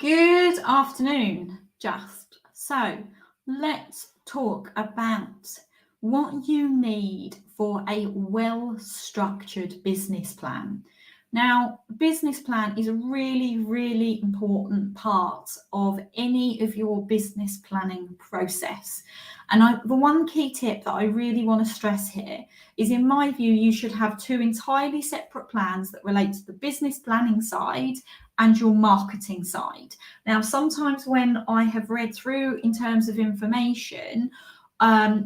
Good afternoon, just. So let's talk about what you need for a well-structured business plan. Now, business plan is a really, really important part of any of your business planning process. And the one key tip that I really want to stress here is, in my view, you should have two entirely separate plans that relate to the business planning side and your marketing side. Now, sometimes when I have read through in terms of information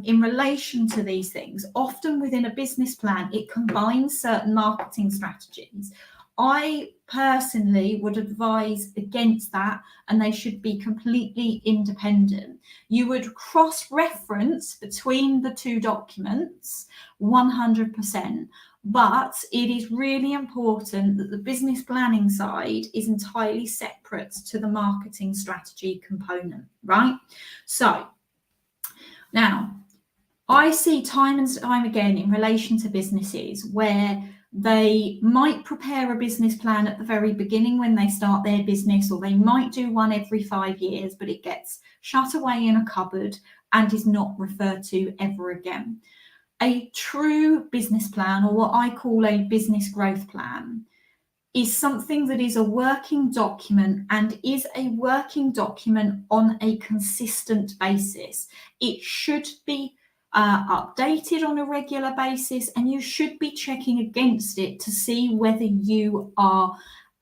in relation to these things, often within a business plan, it combines certain marketing strategies. I personally would advise against that, and they should be completely independent. You would cross-reference between the two documents 100%. But it is really important that the business planning side is entirely separate to the marketing strategy component, right? So now I see time and time again in relation to businesses where they might prepare a business plan at the very beginning when they start their business, or they might do one every 5 years, but it gets shut away in a cupboard and is not referred to ever again. A true business plan, or what I call a business growth plan, is something that is a working document and is a working document on a consistent basis. It should be updated on a regular basis, and you should be checking against it to see whether you are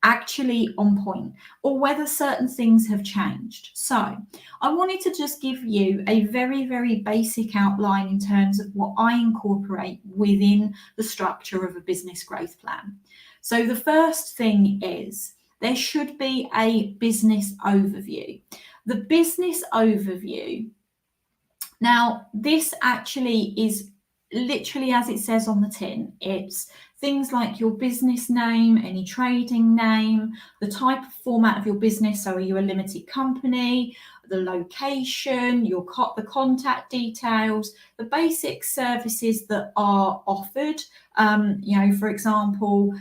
actually on point or whether certain things have changed. So I wanted to just give you a very, very basic outline in terms of what I incorporate within the structure of a business growth plan. So the first thing is there should be a business overview. The business overview, now this actually is literally as it says on the tin. It's things like your business name, any trading name, the type of format of your business. So are you a limited company? The location, the contact details, the basic services that are offered. For example,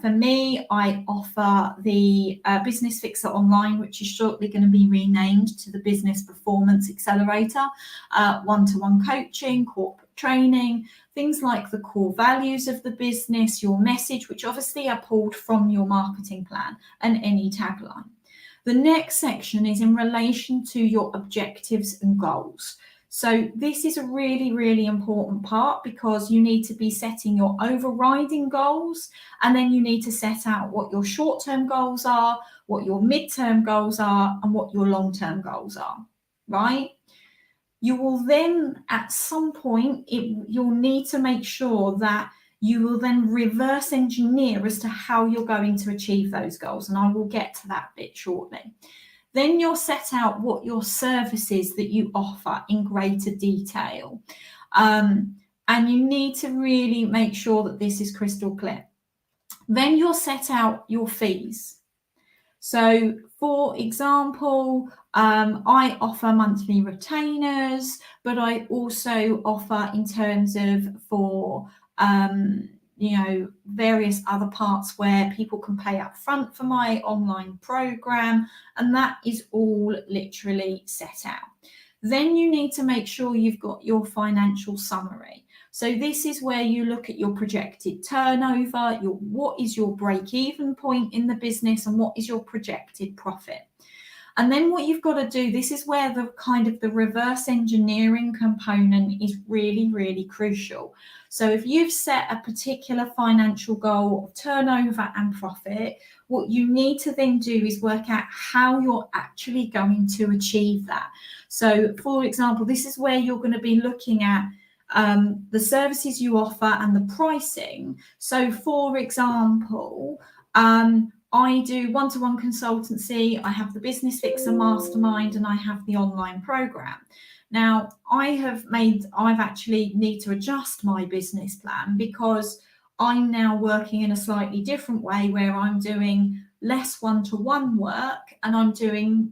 for me, I offer the Business Fixer Online, which is shortly going to be renamed to the Business Performance Accelerator, one-to-one coaching, corporate training, things like the core values of the business, your message, which obviously are pulled from your marketing plan, and any tagline. The next section is in relation to your objectives and goals. So this is a really, really important part, because you need to be setting your overriding goals, and then you need to set out what your short-term goals are, what your mid-term goals are, and what your long-term goals are, right? You will then, at some point, you'll need to make sure that you will then reverse engineer as to how you're going to achieve those goals. And I will get to that bit shortly. Then you'll set out what your services that you offer in greater detail. And you need to really make sure that this is crystal clear. Then you'll set out your fees. So, for example, I offer monthly retainers, but I also offer in terms of for various other parts where people can pay up front for my online program, and that is all literally set out. Then you need to make sure you've got your financial summary. So this is where you look at your projected turnover, what is your break-even point in the business, and what is your projected profit. And then what you've got to do, this is where the reverse engineering component is really, really crucial. So if you've set a particular financial goal of turnover and profit, what you need to then do is work out how you're actually going to achieve that. So for example, this is where you're going to be looking at the services you offer and the pricing. So for example, I do one-to-one consultancy, I have the Business Fixer Mastermind, and I have the online program. Now, I've actually need to adjust my business plan, because I'm now working in a slightly different way, where I'm doing less one-to-one work and I'm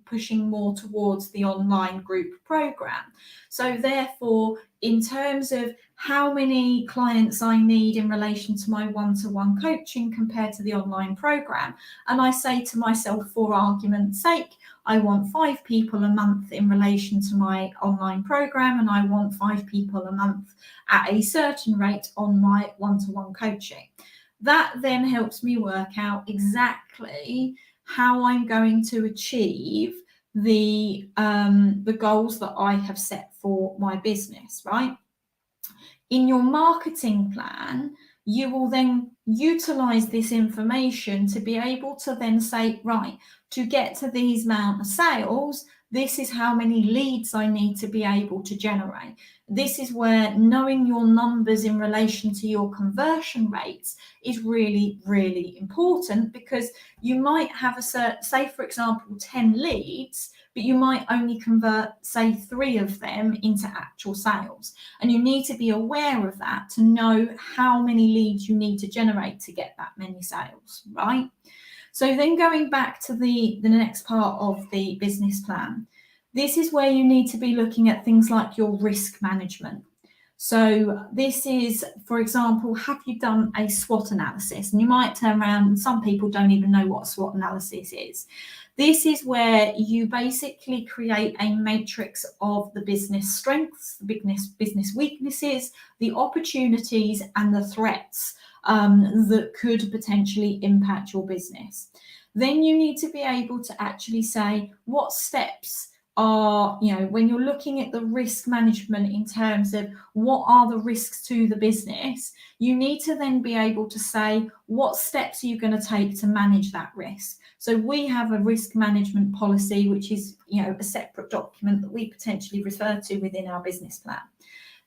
pushing more towards the online group program. So therefore, in terms of how many clients I need in relation to my one-to-one coaching compared to the online program. And I say to myself, for argument's sake, I want 5 people a month in relation to my online program, and I want 5 people a month at a certain rate on my one-to-one coaching. That then helps me work out exactly how I'm going to achieve the goals that I have set for my business, right? In your marketing plan, you will then utilize this information to be able to then say, right, to get to these amount of sales, this is how many leads I need to be able to generate. This is where knowing your numbers in relation to your conversion rates is really, really important, because you might have say, for example, 10 leads, but you might only convert, say, 3 of them into actual sales. And you need to be aware of that to know how many leads you need to generate to get that many sales, right? So then going back to the next part of the business plan, this is where you need to be looking at things like your risk management. So this is, for example, have you done a SWOT analysis? And you might turn around, and some people don't even know what a SWOT analysis is. This is where you basically create a matrix of the business strengths, the business weaknesses, the opportunities, and the threats that could potentially impact your business. Then you need to be able to actually say what steps are, when you're looking at the risk management in terms of what are the risks to the business, you need to then be able to say what steps are you going to take to manage that risk. So we have a risk management policy, which is, a separate document that we potentially refer to within our business plan.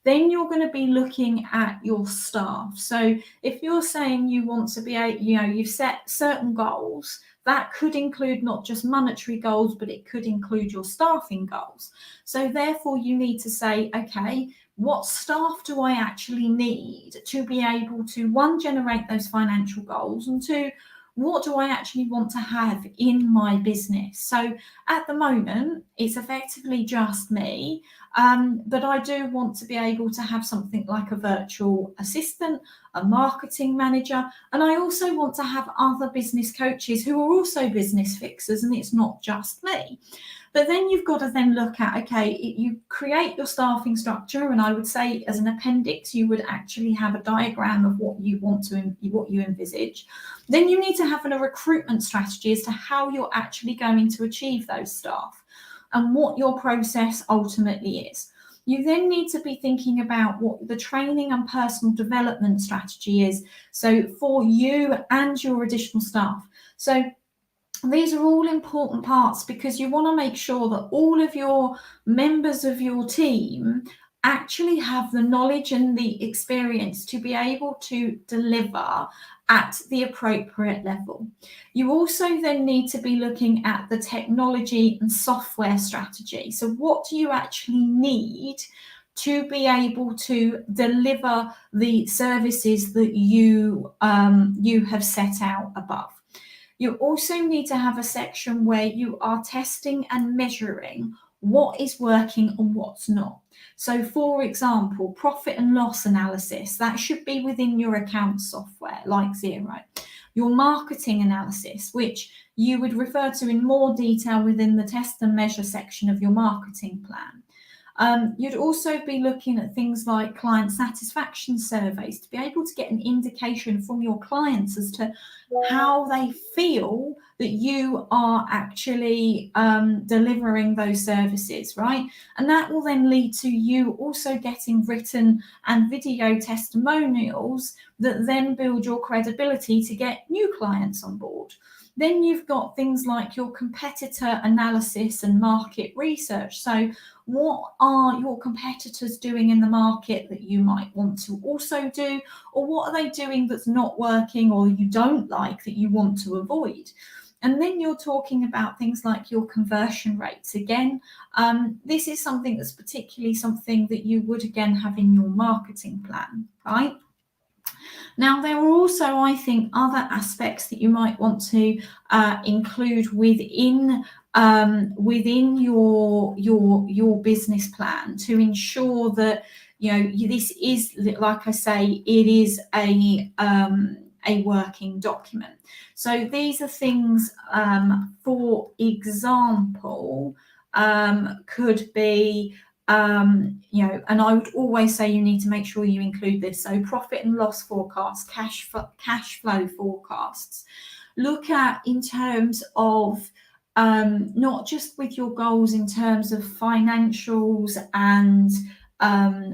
Then you're going to be looking at your staff. So if you're saying you want to be, you've set certain goals, that could include not just monetary goals, but it could include your staffing goals. So therefore you need to say, okay, what staff do I actually need to be able to, 1, generate those financial goals, and 2, what do I actually want to have in my business? So at the moment, it's effectively just me, but I do want to be able to have something like a virtual assistant, a marketing manager, and I also want to have other business coaches who are also business fixers, and it's not just me. But then you've got to then look at, okay, you create your staffing structure, and I would say as an appendix, you would actually have a diagram of what you envisage. Then you need to have a recruitment strategy as to how you're actually going to achieve those staff and what your process ultimately is. You then need to be thinking about what the training and personal development strategy is, so for you and your additional staff. So these are all important parts, because you want to make sure that all of your members of your team actually have the knowledge and the experience to be able to deliver at the appropriate level. You also then need to be looking at the technology and software strategy. So what do you actually need to be able to deliver the services that you have set out above? You also need to have a section where you are testing and measuring what is working and what's not. So for example, profit and loss analysis, that should be within your account software like Xero. Your marketing analysis, which you would refer to in more detail within the test and measure section of your marketing plan. You'd also be looking at things like client satisfaction surveys to be able to get an indication from your clients as to how they feel that you are actually delivering those services, right? And that will then lead to you also getting written and video testimonials that then build your credibility to get new clients on board. Then you've got things like your competitor analysis and market research. So what are your competitors doing in the market that you might want to also do? Or what are they doing that's not working or you don't like that you want to avoid? And then you're talking about things like your conversion rates. Again, this is something that's particularly something that you would again have in your marketing plan, right? Now, there are also, I think, other aspects that you might want to include within your business plan to ensure that this is, like I say, it is a working document. So these are things, for example, could be, and I would always say you need to make sure you include this. So profit and loss forecasts, cash flow forecasts. Look at in terms of not just with your goals in terms of financials and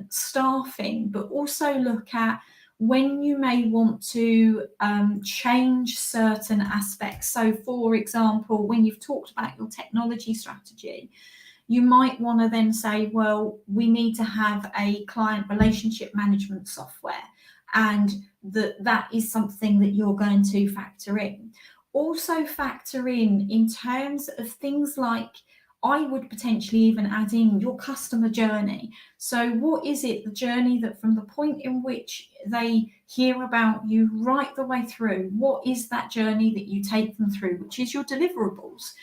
staffing, but also look at when you may want to change certain aspects. So, for example, when you've talked about your technology strategy, you might want to then say, well, we need to have a client relationship management software, and that is something that you're going to factor in. Also factor in terms of things like, I would potentially even add in your customer journey. So what is it, the journey that from the point in which they hear about you right the way through, what is that journey that you take them through, which is your deliverables?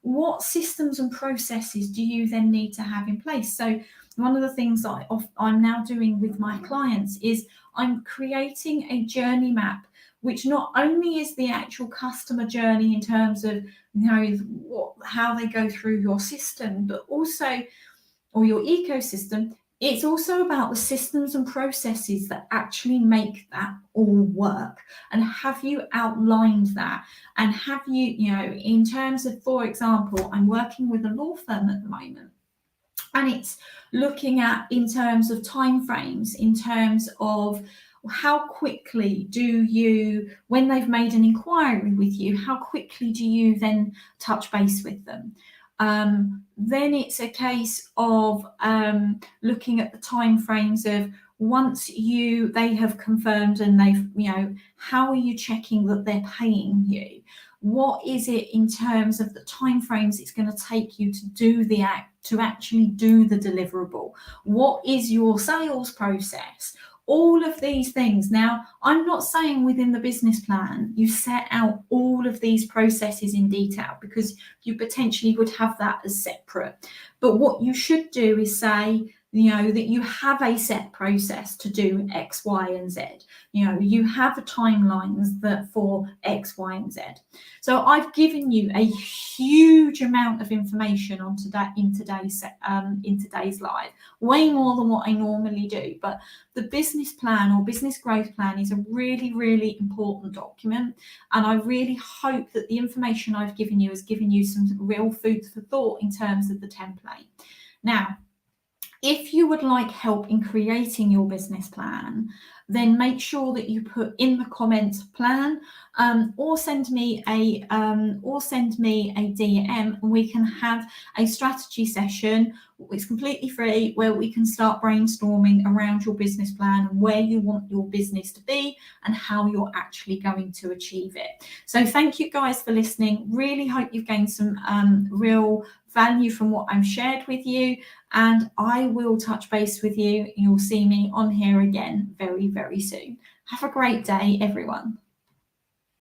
What systems and processes do you then need to have in place? So one of the things that I'm now doing with my clients is I'm creating a journey map, which not only is the actual customer journey in terms of how they go through your system, but also, or your ecosystem, it's also about the systems and processes that actually make that all work. And have you outlined that? And have you, in terms of, for example, I'm working with a law firm at the moment, and it's looking at in terms of timeframes, in terms of how quickly do you, when they've made an inquiry with you, how quickly do you then touch base with them? Then it's a case of looking at the timeframes of once they have confirmed and they've, how are you checking that they're paying you? What is it in terms of the timeframes it's going to take you to do the act, to actually do the deliverable? What is your sales process? All of these things. Now, I'm not saying within the business plan you set out all of these processes in detail, because you potentially would have that as separate. But what you should do is say, that you have a set process to do X, Y, and Z. You have timelines that for X, Y, and Z. So I've given you a huge amount of information in today's live, way more than what I normally do. But the business plan or business growth plan is a really, really important document. And I really hope that the information I've given you has given you some real food for thought in terms of the template. Now, if you would like help in creating your business plan, then make sure that you put in the comments plan, or send me a DM, and we can have a strategy session. It's completely free, where we can start brainstorming around your business plan and where you want your business to be and how you're actually going to achieve it. So thank you guys for listening. Really hope you've gained some real value from what I've shared with you, and I will touch base with you. You'll see me on here again very, very soon. Have a great day, everyone.